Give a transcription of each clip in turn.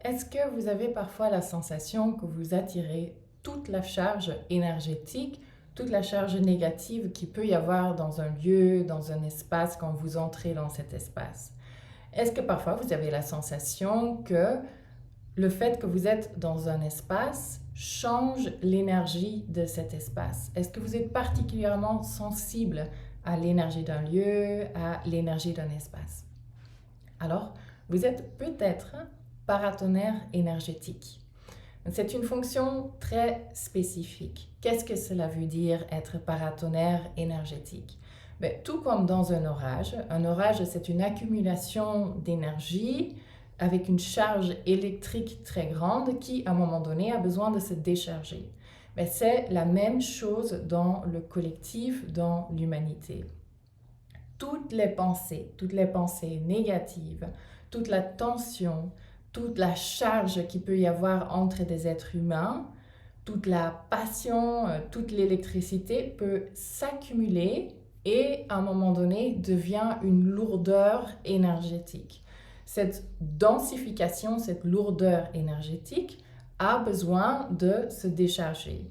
Est-ce que vous avez parfois la sensation que vous attirez toute la charge énergétique, toute la charge négative qu'il peut y avoir dans un lieu, dans un espace quand vous entrez dans cet espace? Est-ce que parfois vous avez la sensation que le fait que vous êtes dans un espace change l'énergie de cet espace? Est-ce que vous êtes particulièrement sensible à l'énergie d'un lieu, à l'énergie d'un espace? Alors, vous êtes peut-être paratonnerre énergétique. C'est une fonction très spécifique. Qu'est-ce que cela veut dire être paratonnerre énergétique? Mais tout comme dans un orage c'est une accumulation d'énergie avec une charge électrique très grande qui, à un moment donné, a besoin de se décharger. Mais c'est la même chose dans le collectif, dans l'humanité. Toutes les pensées négatives, toute la tension, toute la charge qu'il peut y avoir entre des êtres humains, toute la passion, toute l'électricité peut s'accumuler et à un moment donné devient une lourdeur énergétique. Cette densification, cette lourdeur énergétique a besoin de se décharger.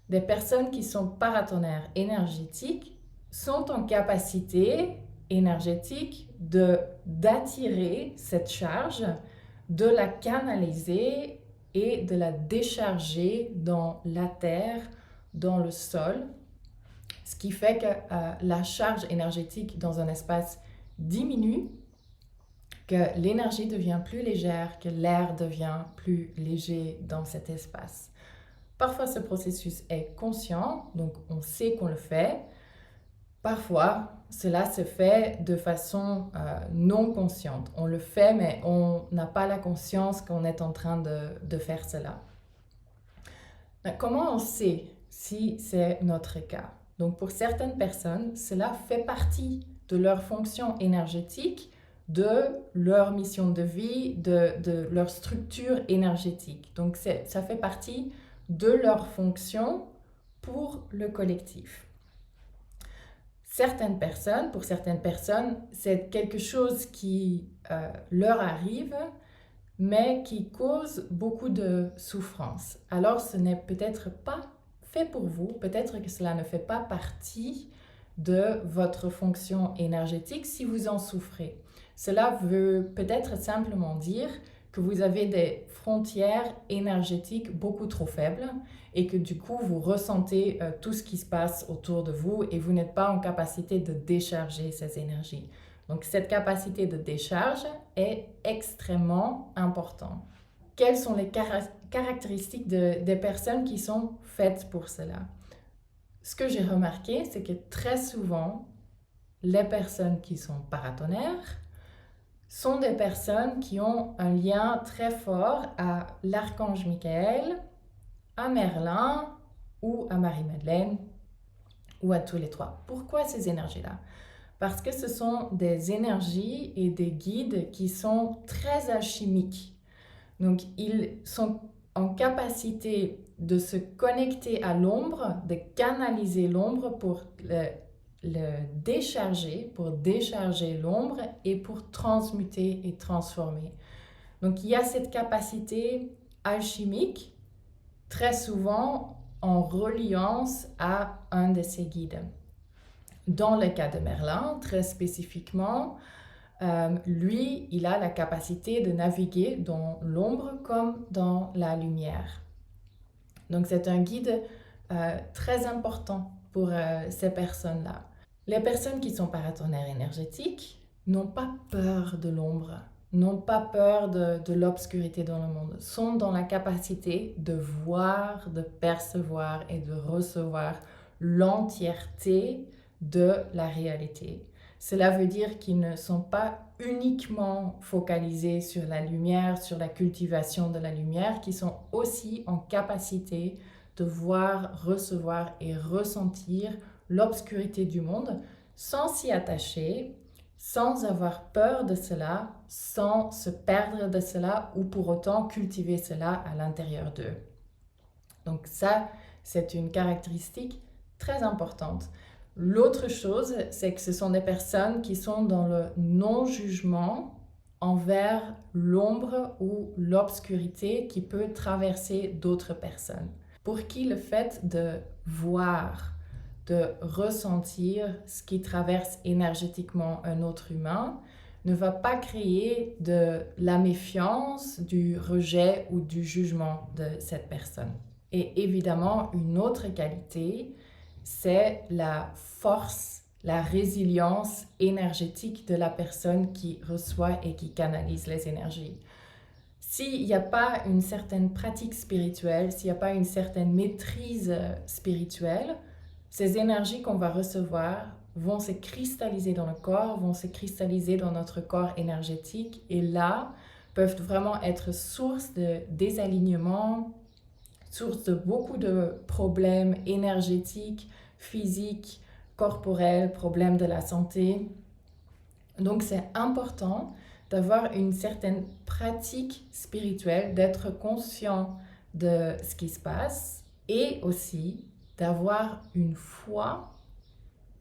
Des personnes qui sont paratonnerres énergétiques sont en capacité énergétique d'attirer cette charge, de la canaliser et de la décharger dans la terre, dans le sol, ce qui fait que la charge énergétique dans un espace diminue, que l'énergie devient plus légère, que l'air devient plus léger dans cet espace. Parfois, ce processus est conscient, donc on sait qu'on le fait. Parfois, cela se fait de façon non consciente. On le fait, mais on n'a pas la conscience qu'on est en train de faire cela. Comment on sait si c'est notre cas? Donc, pour certaines personnes, cela fait partie de leur fonction énergétique, de leur mission de vie, de leur structure énergétique. Donc, ça fait partie de leur fonction pour le collectif. Pour certaines personnes, c'est quelque chose qui leur arrive, mais qui cause beaucoup de souffrance. Alors, ce n'est peut-être pas fait pour vous, peut-être que cela ne fait pas partie de votre fonction énergétique si vous en souffrez. Cela veut peut-être simplement dire que vous avez des frontières énergétiques beaucoup trop faibles et que du coup vous ressentez tout ce qui se passe autour de vous et vous n'êtes pas en capacité de décharger ces énergies. Donc cette capacité de décharge est extrêmement importante. Quelles sont les caractéristiques des personnes qui sont faites pour cela? Ce que j'ai remarqué, c'est que très souvent, les personnes qui sont paratonnerres sont des personnes qui ont un lien très fort à l'archange Michael, à Merlin ou à Marie-Madeleine ou à tous les trois. Pourquoi ces énergies-là? Parce que ce sont des énergies et des guides qui sont très alchimiques. Donc, ils sont en capacité de se connecter à l'ombre, de canaliser l'ombre pour le décharger, pour décharger l'ombre et pour transmuter et transformer. Donc, il y a cette capacité alchimique, très souvent en reliance à un de ces guides. Dans le cas de Merlin, très spécifiquement, lui, il a la capacité de naviguer dans l'ombre comme dans la lumière. Donc c'est un guide très important pour ces personnes-là. Les personnes qui sont paratonnerres énergétiques n'ont pas peur de l'ombre, n'ont pas peur de l'obscurité dans le monde, sont dans la capacité de voir, de percevoir et de recevoir l'entièreté de la réalité. Cela veut dire qu'ils ne sont pas uniquement focalisés sur la lumière, sur la cultivation de la lumière, qui sont aussi en capacité de voir, recevoir et ressentir l'obscurité du monde sans s'y attacher, sans avoir peur de cela, sans se perdre de cela ou pour autant cultiver cela à l'intérieur d'eux. Donc ça, c'est une caractéristique très importante. L'autre chose, c'est que ce sont des personnes qui sont dans le non-jugement envers l'ombre ou l'obscurité qui peut traverser d'autres personnes. Pour qui le fait de voir, de ressentir ce qui traverse énergétiquement un autre humain ne va pas créer de la méfiance, du rejet ou du jugement de cette personne. Et évidemment, une autre qualité, c'est la force, la résilience énergétique de la personne qui reçoit et qui canalise les énergies. S'il n'y a pas une certaine pratique spirituelle, s'il n'y a pas une certaine maîtrise spirituelle, ces énergies qu'on va recevoir vont se cristalliser dans le corps, vont se cristalliser dans notre corps énergétique et là, peuvent vraiment être source de désalignement, source de beaucoup de problèmes énergétiques, physiques, corporels, problèmes de la santé. Donc c'est important d'avoir une certaine pratique spirituelle, d'être conscient de ce qui se passe et aussi d'avoir une foi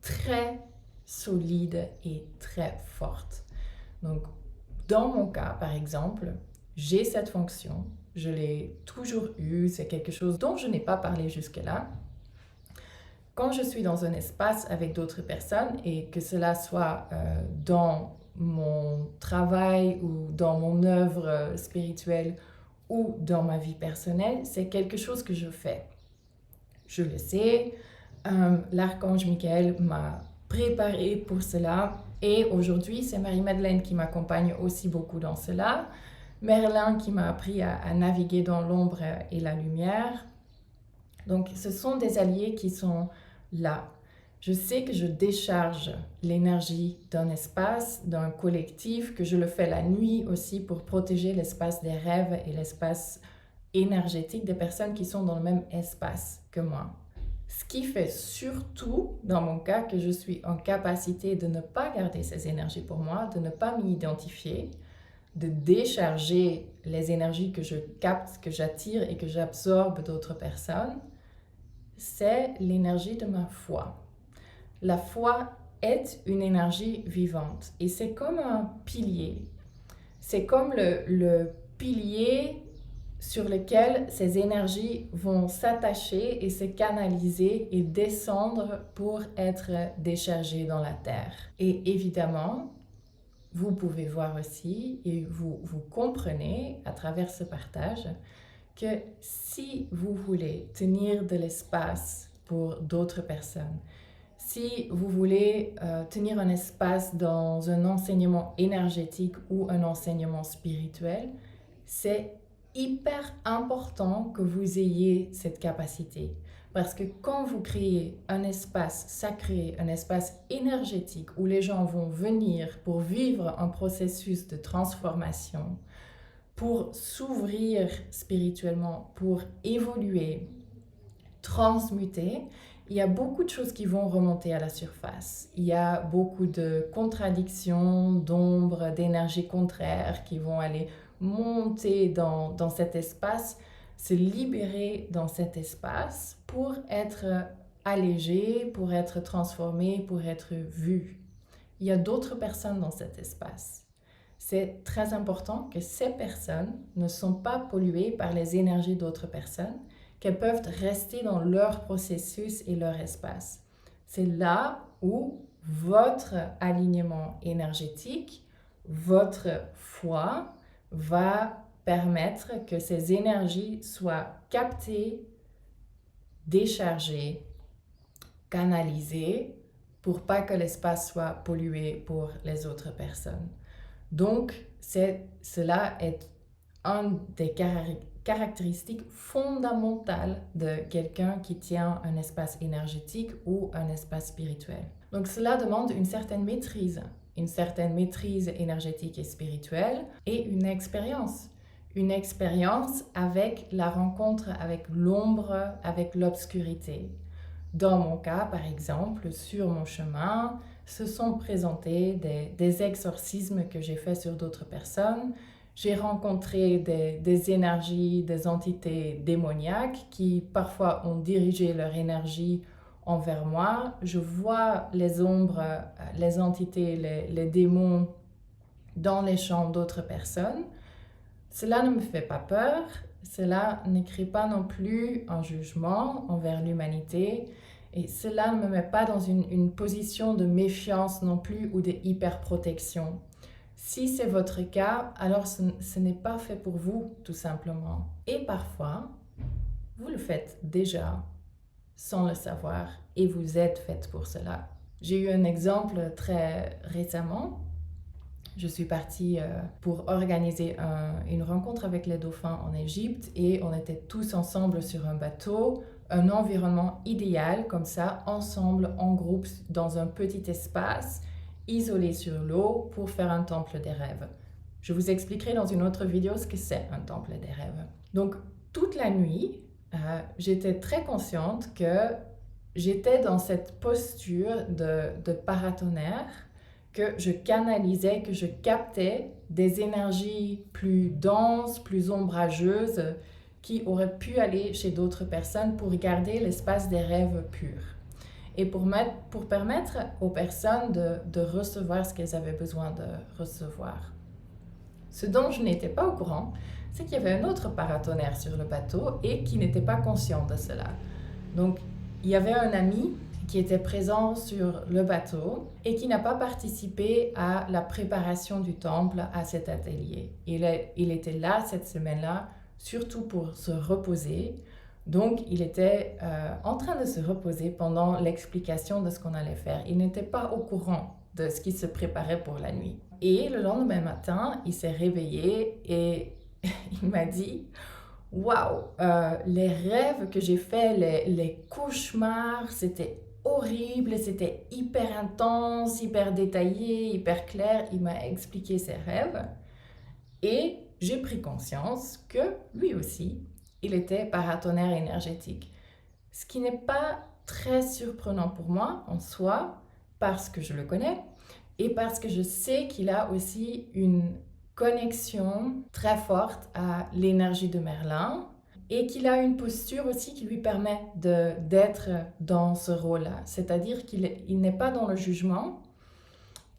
très solide et très forte. Donc, dans mon cas, par exemple, j'ai cette fonction, je l'ai toujours eue, c'est quelque chose dont je n'ai pas parlé jusque-là. Quand je suis dans un espace avec d'autres personnes et que cela soit dans mon travail ou dans mon œuvre spirituelle ou dans ma vie personnelle, c'est quelque chose que je fais. Je le sais, l'archange Michael m'a préparé pour cela et aujourd'hui c'est Marie-Madeleine qui m'accompagne aussi beaucoup dans cela, Merlin qui m'a appris à naviguer dans l'ombre et la lumière. Donc ce sont des alliés qui sont là. Je sais que je décharge l'énergie d'un espace, d'un collectif, que je le fais la nuit aussi pour protéger l'espace des rêves et l'espace énergétique des personnes qui sont dans le même espace que moi. Ce qui fait surtout, dans mon cas, que je suis en capacité de ne pas garder ces énergies pour moi, de ne pas m'y identifier, de décharger les énergies que je capte, que j'attire et que j'absorbe d'autres personnes, c'est l'énergie de ma foi. La foi est une énergie vivante et c'est comme un pilier. C'est comme le pilier sur lequel ces énergies vont s'attacher et se canaliser et descendre pour être déchargées dans la terre. Et évidemment, vous pouvez voir aussi et vous comprenez à travers ce partage que si vous voulez tenir de l'espace pour d'autres personnes, si vous voulez tenir un espace dans un enseignement énergétique ou un enseignement spirituel, c'est hyper important que vous ayez cette capacité. Parce que quand vous créez un espace sacré, un espace énergétique où les gens vont venir pour vivre un processus de transformation, pour s'ouvrir spirituellement, pour évoluer, transmuter, il y a beaucoup de choses qui vont remonter à la surface. Il y a beaucoup de contradictions, d'ombres, d'énergies contraires qui vont aller monter dans cet espace, se libérer dans cet espace pour être allégé, pour être transformé, pour être vu. Il y a d'autres personnes dans cet espace. C'est très important que ces personnes ne sont pas polluées par les énergies d'autres personnes, qu'elles peuvent rester dans leur processus et leur espace. C'est là où votre alignement énergétique, votre foi va permettre que ces énergies soient captées, déchargées, canalisées pour pas que l'espace soit pollué pour les autres personnes. Donc, cela est une des caractéristiques fondamentales de quelqu'un qui tient un espace énergétique ou un espace spirituel. Donc, cela demande une certaine maîtrise énergétique et spirituelle et une expérience avec la rencontre avec l'ombre, avec l'obscurité. Dans mon cas, par exemple, sur mon chemin, se sont présentés des exorcismes que j'ai faits sur d'autres personnes. J'ai rencontré des énergies, des entités démoniaques qui parfois ont dirigé leur énergie envers moi. Je vois les ombres, les entités, les démons dans les champs d'autres personnes. Cela ne me fait pas peur, cela ne crée pas non plus un jugement envers l'humanité et cela ne me met pas dans une position de méfiance non plus ou de hyperprotection. Si c'est votre cas, alors ce n'est pas fait pour vous, tout simplement. Et parfois, vous le faites déjà sans le savoir et vous êtes faite pour cela. J'ai eu un exemple très récemment. Je suis partie pour organiser une rencontre avec les dauphins en Égypte et on était tous ensemble sur un bateau, un environnement idéal comme ça, ensemble en groupe dans un petit espace, isolé sur l'eau pour faire un temple des rêves. Je vous expliquerai dans une autre vidéo ce que c'est un temple des rêves. Donc toute la nuit, j'étais très consciente que j'étais dans cette posture de paratonnerre, que je canalisais, que je captais des énergies plus denses, plus ombrageuses, qui auraient pu aller chez d'autres personnes pour garder l'espace des rêves purs. Et pour permettre aux personnes de recevoir ce qu'elles avaient besoin de recevoir. Ce dont je n'étais pas au courant, c'est qu'il y avait un autre paratonnerre sur le bateau et qui n'était pas conscient de cela. Donc, il y avait un ami qui était présent sur le bateau et qui n'a pas participé à la préparation du temple à cet atelier. Il était là cette semaine-là, surtout pour se reposer. Donc, il était en train de se reposer pendant l'explication de ce qu'on allait faire. Il n'était pas au courant de ce qui se préparait pour la nuit. Et le lendemain matin, il s'est réveillé et il m'a dit... Waouh, les rêves que j'ai faits, les cauchemars, c'était horrible, c'était hyper intense, hyper détaillé, hyper clair. Il m'a expliqué ses rêves et j'ai pris conscience que lui aussi, il était paratonnerre énergétique. Ce qui n'est pas très surprenant pour moi en soi, parce que je le connais et parce que je sais qu'il a aussi une connexion très forte à l'énergie de Merlin et qu'il a une posture aussi qui lui permet d'être dans ce rôle-là. C'est-à-dire qu'il n'est pas dans le jugement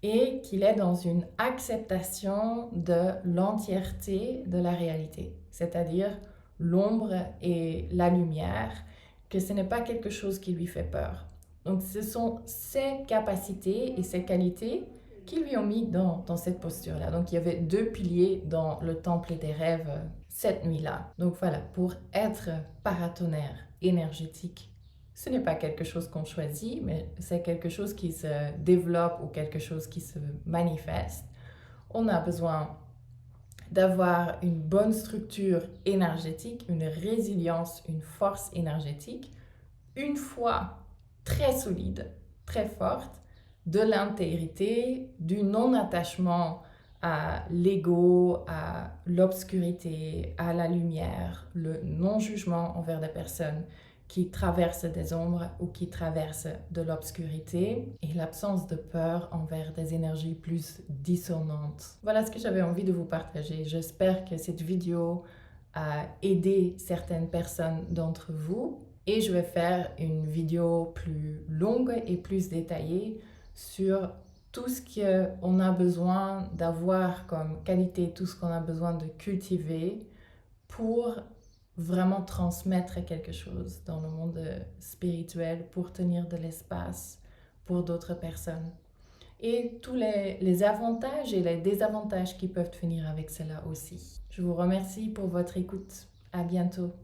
et qu'il est dans une acceptation de l'entièreté de la réalité. C'est-à-dire l'ombre et la lumière, que ce n'est pas quelque chose qui lui fait peur. Donc ce sont ses capacités et ses qualités qui lui ont mis dans cette posture-là. Donc il y avait 2 piliers dans le temple des rêves cette nuit-là. Donc voilà, pour être paratonnerre énergétique, ce n'est pas quelque chose qu'on choisit, mais c'est quelque chose qui se développe ou quelque chose qui se manifeste. On a besoin d'avoir une bonne structure énergétique, une résilience, une force énergétique, une foi très solide, très forte, de l'intégrité, du non-attachement à l'ego, à l'obscurité, à la lumière, le non-jugement envers des personnes qui traversent des ombres ou qui traversent de l'obscurité et l'absence de peur envers des énergies plus dissonantes. Voilà ce que j'avais envie de vous partager. J'espère que cette vidéo a aidé certaines personnes d'entre vous et je vais faire une vidéo plus longue et plus détaillée sur tout ce qu'on a besoin d'avoir comme qualité, tout ce qu'on a besoin de cultiver pour vraiment transmettre quelque chose dans le monde spirituel, pour tenir de l'espace pour d'autres personnes. Et tous les avantages et les désavantages qui peuvent venir avec cela aussi. Je vous remercie pour votre écoute. À bientôt.